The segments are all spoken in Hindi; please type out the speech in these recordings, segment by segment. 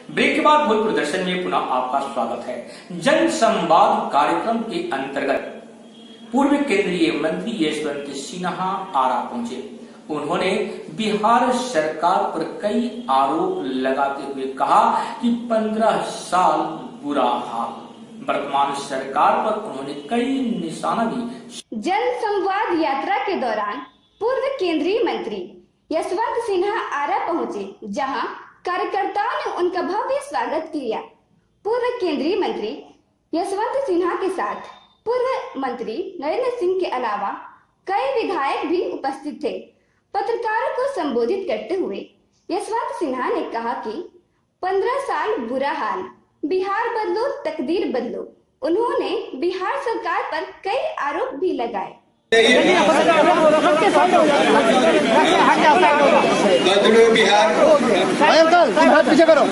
ब्रेक के बाद भोजपुर दर्शन में पुनः आपका स्वागत है। जन संवाद कार्यक्रम के अंतर्गत पूर्व केंद्रीय मंत्री यशवंत सिन्हा आरा पहुंचे। उन्होंने बिहार सरकार पर कई आरोप लगाते हुए कहा कि 15 साल बुरा हाल। वर्तमान सरकार पर उन्होंने कई निशाना भी। जन संवाद यात्रा के दौरान पूर्व केंद्रीय मंत्री यशवंत सिन्हा आरा पहुंचे, जहां कार्यकर्ताओं ने उनका भव्य स्वागत किया। पूर्व केंद्रीय मंत्री यशवंत सिन्हा के साथ पूर्व मंत्री नरेंद्र सिंह के अलावा कई विधायक भी उपस्थित थे। पत्रकारों को संबोधित करते हुए यशवंत सिन्हा ने कहा कि 15 साल बुरा हाल, बिहार बदलो तकदीर बदलो। उन्होंने बिहार सरकार पर कई आरोप भी लगाए। बदलो बिहार, पीछे करो,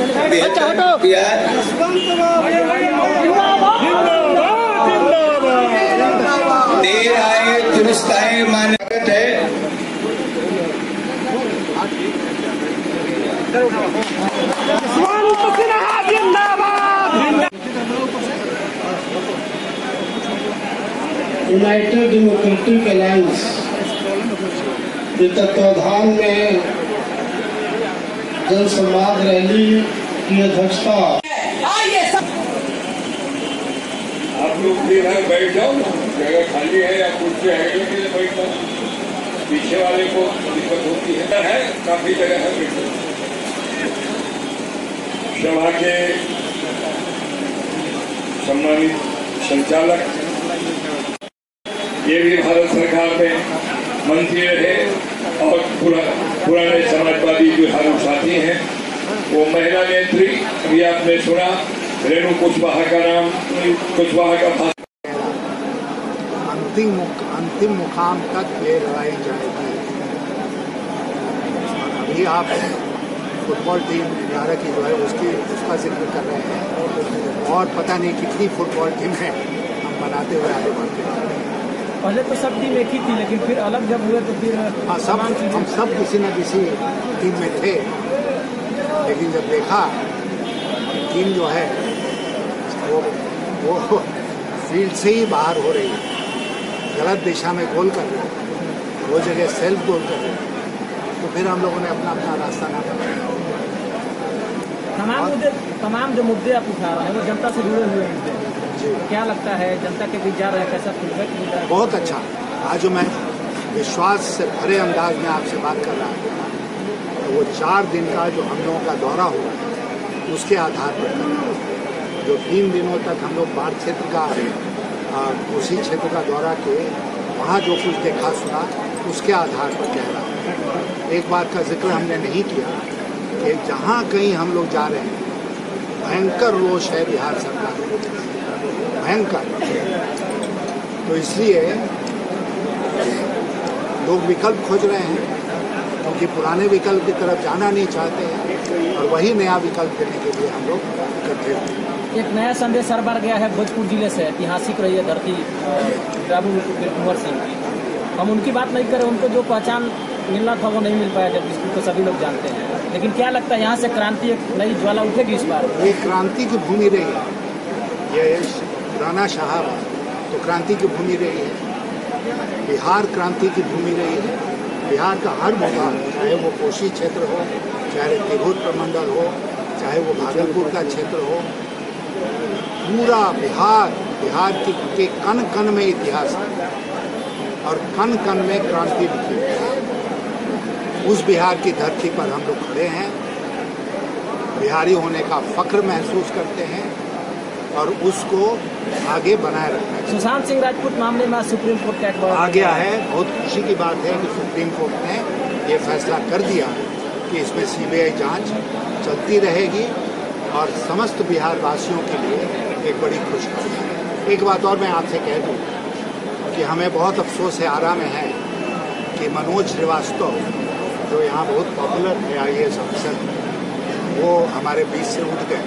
देर आए दुरुस्त आए मान्यता है। यूनाइटेड डेमोक्रेटिक अलायंस के तत्वाधान में जनसंवाद रैली की अध्यक्षता। आप लोग बैठ जाओ, जगह खाली है या कुर्सी है के लिए बैठ जाओ। पीछे वाले को दिक्कत होती है काफी जगह है बैठो। सभा के सम्मानित संचालक, ये भी भारत सरकार में मंत्री रहे और पुराने समाजवादी जो हमारे साथी हैं, वो महिला नेत्री भी आपने सुना, रेणु कुशवाहा का नाम, कुशवाहा का अंतिम मुकाम तक ये लड़ाई जाएगी। अभी आप फुटबॉल टीम 11 की जो है उसका जिक्र कर रहे हैं और पता नहीं कितनी फुटबॉल टीम है, हम बनाते हुए आगे बढ़ते हैं। पहले तो सब टीम एक ही थी, लेकिन फिर अलग जब हुए तो फिर हाँ, हम सब किसी न किसी टीम में थे, लेकिन जब देखा टीम जो है वो फील्ड से ही बाहर हो रही है, गलत दिशा में गोल कर रही है, वो जगह सेल्फ गोल कर रही है, तो फिर हम लोगों ने अपना रास्ता ना पकड़ा। तमाम जो मुद्दे आप उठा रहे हैं वो जनता से जुड़े हुए मुद्दे हैं। क्या लगता है जनता के बीच जा रहा है, कैसा फीडबैक मिल रहा है? बहुत अच्छा। आज जो मैं विश्वास से भरे अंदाज में आपसे बात कर रहा हूँ, तो वो 4 दिन का जो हम लोगों का दौरा हुआ उसके आधार पर कर रहा हूँ। जो 3 दिनों तक हम लोग बाढ़ क्षेत्र का उसी क्षेत्र का दौरा किए, वहाँ जो कुछ देखा सुना उसके आधार पर कह रहा हूँ। एक बात का जिक्र हमने नहीं किया कि जहाँ कहीं हम लोग जा रहे हैं भयंकर रोष है बिहार सरकार, भयंकर। तो इसलिए लोग विकल्प खोज रहे हैं, क्योंकि पुराने विकल्प की तरफ जाना नहीं चाहते हैं और वही नया विकल्प देने के लिए हम लोग इकट्ठे हुए हैं। एक नया संदेश सर बढ़ गया है भोजपुर जिले से, ऐतिहासिक रही है धरती कुंवर सिंह की। हम उनकी बात नहीं करें, उनको जो पहचान मिलना था वो नहीं मिल पाया, जब इसको सभी लोग जानते हैं। लेकिन क्या लगता है यहाँ से क्रांति एक नई ज्वाला उठेगी इस बार? ये क्रांति की भूमि रही है, ये पुराना शहर तो क्रांति की भूमि रही है, बिहार क्रांति की भूमि रही है। बिहार का हर विभाग, चाहे वो कोसी क्षेत्र हो, चाहे तिरहुत प्रमंडल हो, चाहे वो भागलपुर का क्षेत्र हो, पूरा बिहार के कण कण में इतिहास है और कण कण में क्रांति लिखी है। उस बिहार की धरती पर हम लोग खड़े हैं, बिहारी होने का फख्र महसूस करते हैं और उसको आगे बनाए रखना है। सुशांत सिंह राजपूत मामले में सुप्रीम कोर्ट का आ गया है। बहुत खुशी की बात है कि सुप्रीम कोर्ट ने ये फैसला कर दिया कि इसमें सीबीआई जांच चलती रहेगी और समस्त बिहार वासियों के लिए एक बड़ी खुशखबरी है। एक बात और मैं आपसे कह दूं कि हमें बहुत अफसोस है, आरा में है कि मनोज श्रीवास्तव जो यहाँ बहुत पॉपुलर है IAS अफसर, वो हमारे बीच से उठ गए।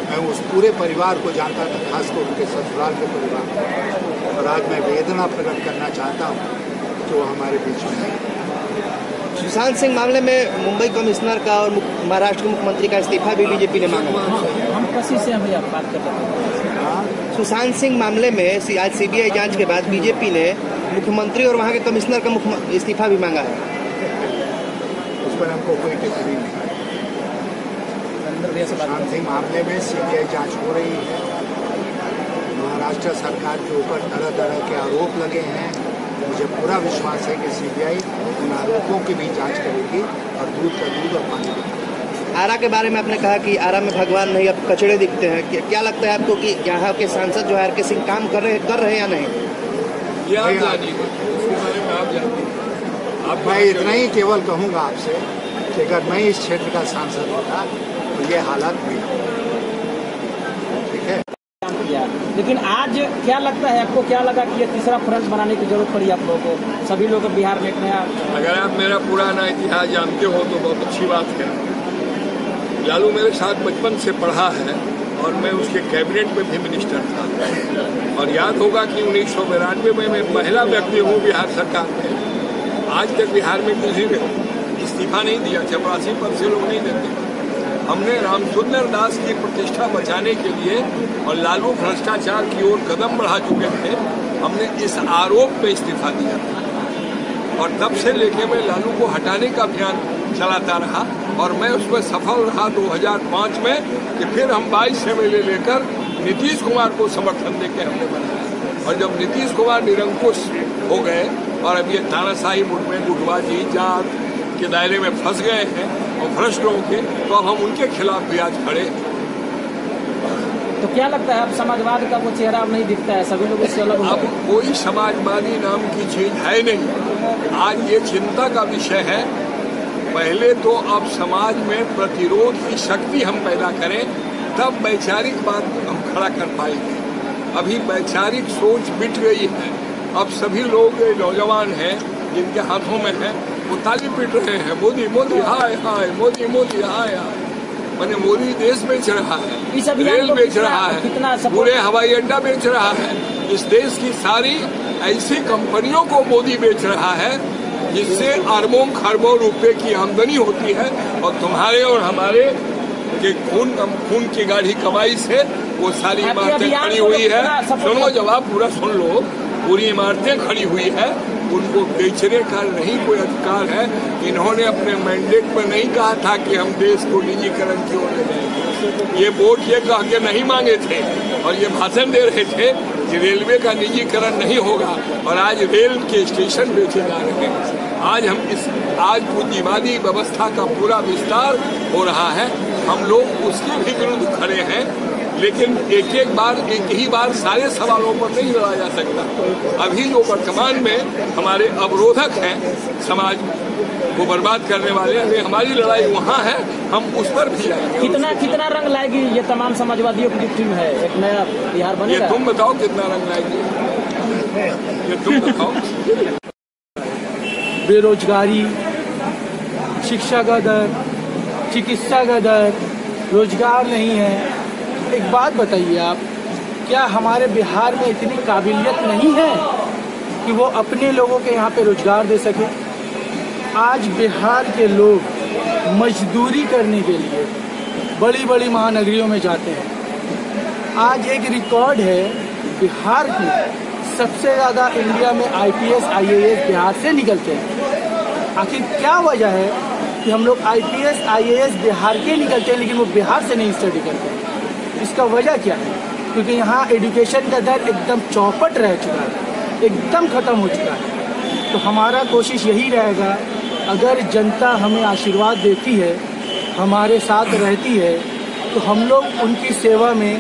मैं उस पूरे परिवार को जानता था, खासकर उनके ससुराल के परिवार को, और आज मैं वेदना प्रकट करना चाहता हूँ कि वो हमारे बीच में है। सुशांत सिंह मामले में मुंबई कमिश्नर का और महाराष्ट्र के मुख्यमंत्री का इस्तीफा भी बीजेपी ने मांगा। हम किसी से हम बात कर रहे हैं। सुशांत सिंह मामले में आज सीबीआई जांच के बाद बीजेपी ने मुख्यमंत्री और वहां के कमिश्नर का इस्तीफा भी मांगा है। उस पर हमको कोई टिप्पणी नहीं। सुशांत सिंह मामले में सीबीआई जांच हो रही है। महाराष्ट्र सरकार के ऊपर तरह तरह के आरोप लगे हैं। मुझे पूरा विश्वास है कि सीबीआई उन आरोपों की भी जांच करेगी और दूध का दूध और पानी का। आरा के बारे में आपने कहा कि आरा में भगवान नहीं, अब कचड़े दिखते हैं। क्या लगता है आपको कि यहाँ के सांसद जो है आर के सिंह काम कर रहे हैं या नहीं? अब मैं इतना ही केवल कहूँगा आपसे कि अगर मैं इस क्षेत्र का सांसद होता तो ये हालात भी, ठीक है। लेकिन आज क्या लगता है आपको, क्या लगा कि ये तीसरा फ्रंट बनाने की जरूरत पड़ी आप लोगों को? सभी लोग बिहार में एक नया, अगर आप मेरा पुराना इतिहास जानते हो तो बहुत अच्छी बात है। लालू मेरे साथ बचपन से पढ़ा है और मैं उसके कैबिनेट में भी मिनिस्टर था। और याद होगा कि 1992 में मैं पहला व्यक्ति हूँ बिहार सरकार में। आज तक बिहार में किसी ने इस्तीफा नहीं दिया। 84% से लोग नहीं देते। हमने रामसुंदर दास की प्रतिष्ठा बचाने के लिए और लालू भ्रष्टाचार की ओर कदम बढ़ा चुके थे, हमने इस आरोप में इस्तीफा दिया था। और तब से लेके मैं लालू को हटाने का अभियान चलाता रहा और मैं उसमें सफल रहा 2005 में कि फिर हम 22 एमएलए लेकर नीतीश कुमार को समर्थन देकर हमने बनाया। और जब नीतीश कुमार निरंकुश हो गए और अब ये तानाशाही मुल्क में गुटबाजी जात के दायरे में फंस गए हैं और भ्रष्ट लोगों के, तो अब हम उनके खिलाफ भी आज खड़े। तो क्या लगता है अब समाजवाद का वो चेहरा अब नहीं दिखता है? सभी लोग इससे अलग हो अब कोई समाजवादी नाम की चीज है नहीं। आज ये चिंता का विषय है। पहले तो अब समाज में प्रतिरोध की शक्ति हम पैदा करें, तब वैचारिक बात हम खड़ा कर पाएंगे। अभी वैचारिक सोच मिट गई है। अब सभी लोग नौजवान हैं जिनके हाथों में है, वो ताली पीट रहे हैं, मोदी मोदी हाय हाय, मोदी मोदी हाय हाय। मैंने मोदी देश बेच रहा है, रेल बेच रहा है, पूरे हवाई अड्डा बेच रहा है। इस देश की सारी ऐसी कंपनियों को मोदी बेच रहा है जिससे अरबों खरबों रुपए की आमदनी होती है। और तुम्हारे और हमारे के खून की गाढ़ी कमाई से वो सारी इमारतें खड़ी हुई है। सुनो, जवाब पूरा सुन लो। पूरी इमारतें खड़ी हुई है, उनको बेचने का नहीं कोई अधिकार है। इन्होंने अपने मैंडेट में नहीं कहा था कि हम देश को निजीकरण की ओर ले जाएंगे। ये वोट ये कह के नहीं मांगे थे और ये भाषण दे रहे थे कि रेलवे का निजीकरण नहीं होगा। और आज रेल के स्टेशन बेचे जा रहे हैं। आज पूंजीवादी व्यवस्था का पूरा विस्तार हो रहा है। हम लोग उसके भी विरुद्ध खड़े हैं। लेकिन एक ही बार सारे सवालों पर नहीं लड़ा जा सकता। अभी जो वर्तमान में हमारे अवरोधक हैं, समाज को बर्बाद करने वाले, अभी हमारी लड़ाई वहाँ है, हम उस पर भी जाएंगे। कितना रंग लाएगी ये तमाम समाजवादियों की टीम है? एक नया बिहार बनेगा? ये तुम बताओ कितना रंग लाएगी, ये तुम बताओ। बेरोजगारी, शिक्षा का दर, चिकित्सा का दर, रोजगार नहीं है। एक बात बताइए आप, क्या हमारे बिहार में इतनी काबिलियत नहीं है कि वो अपने लोगों के यहाँ पे रोजगार दे सके? आज बिहार के लोग मजदूरी करने के लिए बड़ी बड़ी महानगरियों में जाते हैं। आज एक रिकॉर्ड है, बिहार में सबसे ज़्यादा इंडिया में IPS IAS बिहार से निकलते हैं। आखिर क्या वजह है कि हम लोग IPS IAS बिहार के निकलते हैं लेकिन वो बिहार से नहीं स्टडी करते हैं? इसका वजह क्या है? क्योंकि यहाँ एजुकेशन का दर एकदम चौपट रह चुका है, एकदम ख़त्म हो चुका है। तो हमारा कोशिश यही रहेगा, अगर जनता हमें आशीर्वाद देती है, हमारे साथ रहती है, तो हम लोग उनकी सेवा में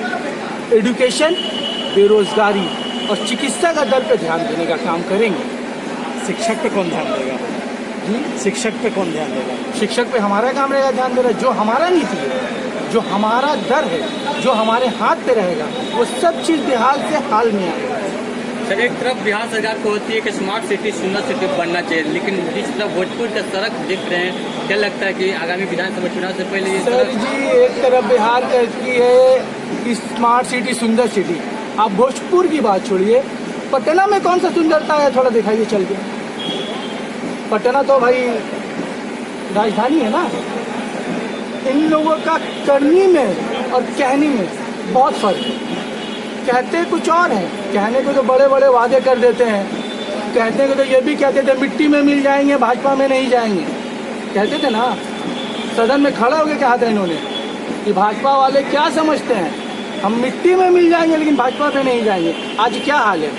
एजुकेशन, बेरोजगारी और चिकित्सा का दर पे ध्यान देने का काम करेंगे। शिक्षक पे कौन ध्यान देगा जी? शिक्षक पे कौन ध्यान देगा? शिक्षक पे हमारा काम रहेगा ध्यान देना। जो हमारा नीति है, जो हमारा दर है, जो हमारे हाथ पे रहेगा, वो सब चीज़ बिहार से हाल में आएगा। सर, एक तरफ बिहार सरकार को होती है कि स्मार्ट सिटी, सुंदर सिटी बनना चाहिए, लेकिन जिस तरफ भोजपुर का सड़क देख रहे हैं, क्या लगता है कि आगामी विधानसभा चुनाव से पहले सर जी, एक तरफ बिहार कहती है कि स्मार्ट सिटी, सुंदर सिटी। आप भोजपुर की बात छोड़िए, पटना में कौन सा सुंदरता है, थोड़ा दिखाइए चल के। पटना तो भाई राजधानी है ना। इन लोगों का करनी में और कहनी में बहुत फर्क है। कहते कुछ और है, कहने को तो बड़े बड़े वादे कर देते हैं, कहते को तो ये भी कहते थे मिट्टी में मिल जाएंगे, भाजपा में नहीं जाएंगे, कहते थे ना। सदन में खड़ा होकर कहा था इन्होंने कि भाजपा वाले क्या समझते हैं, हम मिट्टी में मिल जाएंगे लेकिन भाजपा में नहीं जाएंगे। आज क्या हाल है?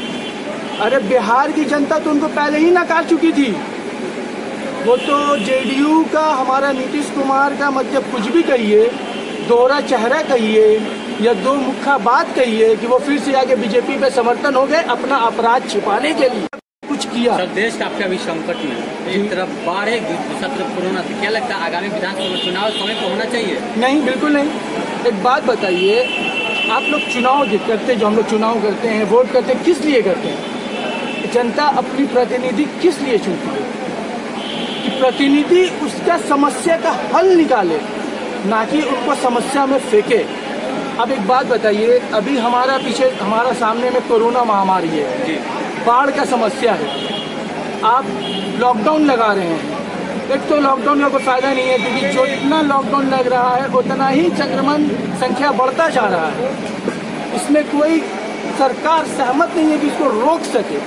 अरे बिहार की जनता तो उनको पहले ही नकार चुकी थी। वो तो जेडीयू का, हमारा नीतीश कुमार का, मतलब कुछ भी कहिए, दोहरा चेहरा कहिए या दो मुखा बात कहिए कि वो फिर से आके बीजेपी पे समर्थन हो गए अपना अपराध छिपाने के लिए कुछ किया। सर, देश का आपका भी संकट में, एक तरफ बाढ़ है, दूसरी तरफ कोरोना, क्या लगता है आगामी विधानसभा चुनाव समय पर होना चाहिए? नहीं, बिल्कुल नहीं। एक बात बताइए, आप लोग चुनाव करते हैं, जो हम लोग चुनाव करते हैं, वोट करते हैं, किस लिए करते हैं? जनता अपनी प्रतिनिधि किस लिए चुनती है? कि प्रतिनिधि उसका समस्या का हल निकाले, ना कि उनको समस्या में फेंके। अब एक बात बताइए, अभी हमारा पीछे, हमारा सामने में कोरोना महामारी है, बाढ़ का समस्या है, आप लॉकडाउन लगा रहे हैं। एक तो लॉकडाउन का कोई फायदा नहीं है, क्योंकि जितना लॉकडाउन लग रहा है उतना ही संक्रमण संख्या बढ़ता जा रहा है। इसमें कोई सरकार सहमत नहीं है कि इसको रोक सके,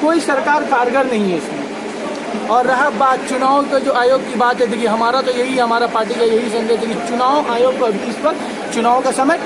कोई सरकार कारगर नहीं है इसमें। और रहा बात चुनाव का, जो आयोग की बात है, देखिए हमारा तो यही, हमारा पार्टी का यही संदेश है कि चुनाव आयोग को इस पर चुनाव का समय